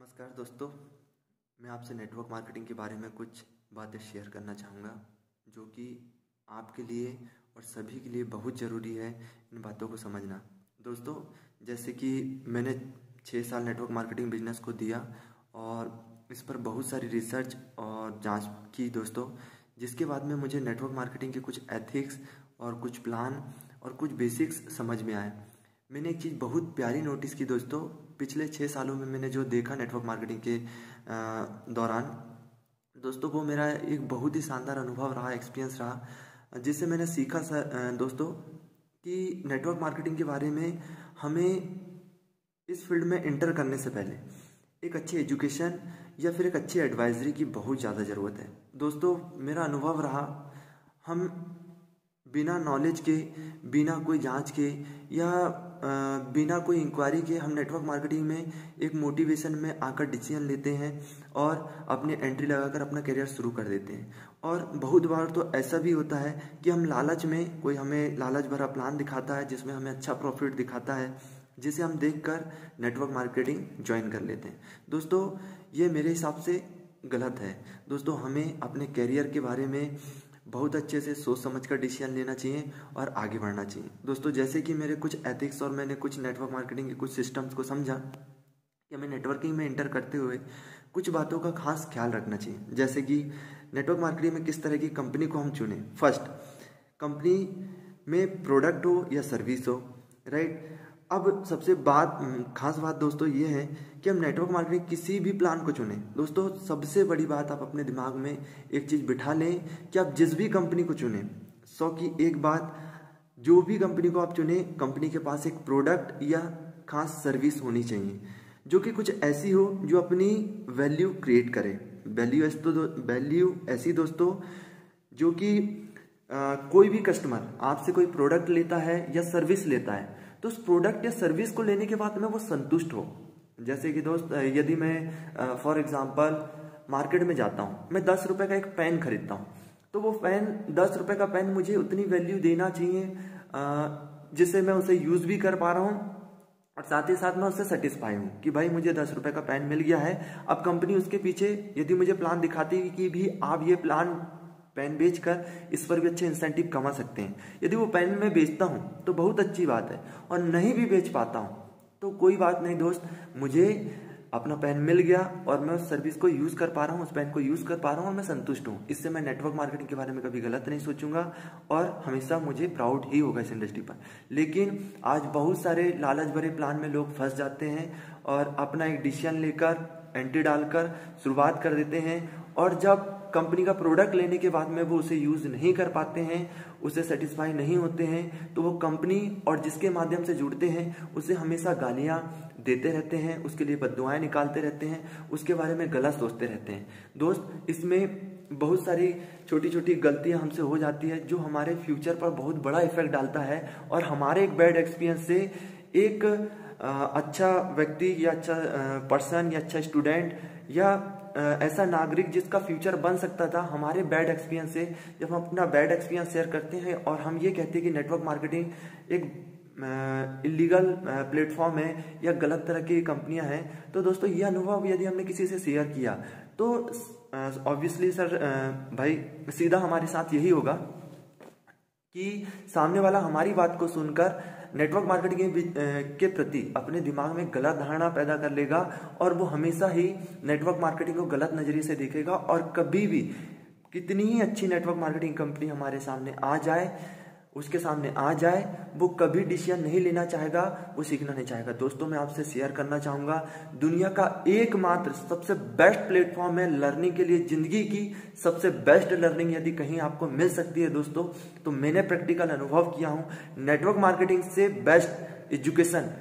नमस्कार दोस्तों, मैं आपसे नेटवर्क मार्केटिंग के बारे में कुछ बातें शेयर करना चाहूँगा जो कि आपके लिए और सभी के लिए बहुत ज़रूरी है इन बातों को समझना। दोस्तों, जैसे कि मैंने 6 साल नेटवर्क मार्केटिंग बिजनेस को दिया और इस पर बहुत सारी रिसर्च और जांच की दोस्तों, जिसके बाद में मुझे नेटवर्क मार्केटिंग के कुछ एथिक्स और कुछ प्लान और कुछ बेसिक्स समझ में आए। मैंने एक चीज़ बहुत प्यारी नोटिस की दोस्तों, पिछले 6 सालों में मैंने जो देखा नेटवर्क मार्केटिंग के दौरान दोस्तों, वो मेरा एक बहुत ही शानदार अनुभव रहा, एक्सपीरियंस रहा, जिससे मैंने सीखा दोस्तों कि नेटवर्क मार्केटिंग के बारे में हमें इस फील्ड में एंटर करने से पहले एक अच्छी एजुकेशन या फिर एक अच्छी एडवाइजरी की बहुत ज़्यादा ज़रूरत है। दोस्तों, मेरा अनुभव रहा, हम बिना नॉलेज के, बिना कोई जांच के या बिना कोई इंक्वायरी के हम नेटवर्क मार्केटिंग में एक मोटिवेशन में आकर डिसीजन लेते हैं और अपनी एंट्री लगाकर अपना करियर शुरू कर देते हैं। और बहुत बार तो ऐसा भी होता है कि हम लालच में, कोई हमें लालच भरा प्लान दिखाता है जिसमें हमें अच्छा प्रॉफिट दिखाता है, जिसे हम देखकर नेटवर्क मार्केटिंग ज्वाइन कर लेते हैं। दोस्तों, ये मेरे हिसाब से गलत है। दोस्तों, हमें अपने करियर के बारे में बहुत अच्छे से सोच समझ कर डिसीजन लेना चाहिए और आगे बढ़ना चाहिए। दोस्तों, जैसे कि मेरे कुछ एथिक्स और मैंने कुछ नेटवर्क मार्केटिंग के कुछ सिस्टम्स को समझा कि हमें नेटवर्किंग में एंटर करते हुए कुछ बातों का खास ख्याल रखना चाहिए। जैसे कि नेटवर्क मार्केटिंग में किस तरह की कंपनी को हम चुनें। फर्स्ट, कंपनी में प्रोडक्ट हो या सर्विस हो, राइट। अब सबसे खास बात दोस्तों ये है कि हम नेटवर्क मार्केटिंग किसी भी प्लान को चुनें। दोस्तों, सबसे बड़ी बात आप अपने दिमाग में एक चीज़ बिठा लें कि आप जिस भी कंपनी को चुनें, 100 की एक बात, जो भी कंपनी को आप चुनें, कंपनी के पास एक प्रोडक्ट या खास सर्विस होनी चाहिए जो कि कुछ ऐसी हो जो अपनी वैल्यू क्रिएट करे। वैल्यू ऐसी दोस्तों जो कि कोई भी कस्टमर आपसे कोई प्रोडक्ट लेता है या सर्विस लेता है तो उस प्रोडक्ट या सर्विस को लेने के बाद में वो संतुष्ट हो। जैसे कि दोस्त, यदि मैं फॉर एग्जांपल मार्केट में जाता हूँ, मैं 10 रुपये का एक पेन खरीदता हूँ, तो वो पेन 10 रुपये का पेन मुझे उतनी वैल्यू देना चाहिए जिससे मैं उसे यूज़ भी कर पा रहा हूँ और साथ ही साथ मैं उससे सेटिस्फाई हूँ कि भाई मुझे 10 रुपये का पेन मिल गया है। अब कंपनी उसके पीछे यदि मुझे प्लान दिखाती है कि भी आप ये पेन बेचकर इस पर भी अच्छे इंसेंटिव कमा सकते हैं, यदि वो पेन मैं बेचता हूँ तो बहुत अच्छी बात है, और नहीं भी बेच पाता हूँ तो कोई बात नहीं दोस्त, मुझे अपना पेन मिल गया और मैं उस सर्विस को यूज़ कर पा रहा हूँ, उस पेन को यूज़ कर पा रहा हूँ और मैं संतुष्ट हूँ। इससे मैं नेटवर्क मार्केटिंग के बारे में कभी गलत नहीं सोचूंगा और हमेशा मुझे प्राउड ही होगा इस इंडस्ट्री पर। लेकिन आज बहुत सारे लालच भरे प्लान में लोग फंस जाते हैं और अपना एक डिसीजन लेकर एंट्री डालकर शुरुआत कर देते हैं, और जब कंपनी का प्रोडक्ट लेने के बाद में वो उसे यूज़ नहीं कर पाते हैं, उसे सेटिस्फाई नहीं होते हैं, तो वो कंपनी और जिसके माध्यम से जुड़ते हैं उसे हमेशा गालियाँ देते रहते हैं, उसके लिए बद्दुआएं निकालते रहते हैं, उसके बारे में गलत सोचते रहते हैं। दोस्त, इसमें बहुत सारी छोटी छोटी गलतियां हमसे हो जाती है जो हमारे फ्यूचर पर बहुत बड़ा इफेक्ट डालता है और हमारे एक बैड एक्सपीरियंस से एक अच्छा व्यक्ति या अच्छा पर्सन या अच्छा स्टूडेंट या ऐसा नागरिक जिसका फ्यूचर बन सकता था, हमारे बैड एक्सपीरियंस से जब हम अपना बैड एक्सपीरियंस शेयर करते हैं और हम ये कहते हैं कि नेटवर्क मार्केटिंग एक इलीगल प्लेटफॉर्म है या गलत तरह की कंपनियां हैं, तो दोस्तों ये अनुभव यदि हमने किसी से शेयर किया तो ऑब्वियसली सर भाई सीधा हमारे साथ यही होगा कि सामने वाला हमारी बात को सुनकर नेटवर्क मार्केटिंग के प्रति अपने दिमाग में गलत धारणा पैदा कर लेगा और वो हमेशा ही नेटवर्क मार्केटिंग को गलत नजरिए से देखेगा, और कभी भी कितनी ही अच्छी नेटवर्क मार्केटिंग कंपनी हमारे सामने आ जाए, उसके सामने आ जाए, वो कभी डिसीजन नहीं लेना चाहेगा, वो सीखना नहीं चाहेगा। दोस्तों, मैं आपसे शेयर करना चाहूँगा, दुनिया का एकमात्र सबसे बेस्ट प्लेटफॉर्म है लर्निंग के लिए। ज़िंदगी की सबसे बेस्ट लर्निंग यदि कहीं आपको मिल सकती है दोस्तों, तो मैंने प्रैक्टिकल अनुभव किया हूँ, नेटवर्क मार्केटिंग से बेस्ट एजुकेशन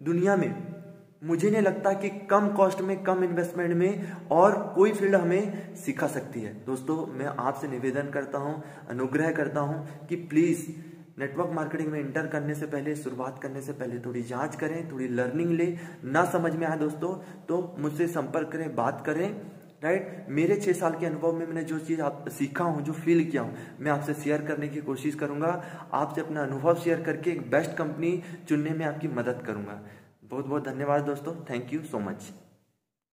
दुनिया में मुझे नहीं लगता कि कम कॉस्ट में, कम इन्वेस्टमेंट में और कोई फील्ड हमें सिखा सकती है। दोस्तों, मैं आपसे निवेदन करता हूं, अनुग्रह करता हूं कि प्लीज़ नेटवर्क मार्केटिंग में इंटर करने से पहले, शुरुआत करने से पहले थोड़ी जांच करें, थोड़ी लर्निंग लें। ना समझ में आए दोस्तों तो मुझसे संपर्क करें, बात करें, राइट। मेरे 6 साल के अनुभव में मैंने जो चीज़ आप सीखा हूँ, जो फील किया हूँ, मैं आपसे शेयर करने की कोशिश करूँगा। आपसे अपना अनुभव शेयर करके एक बेस्ट कंपनी चुनने में आपकी मदद करूँगा। बहुत बहुत धन्यवाद दोस्तों, थैंक यू सो मच।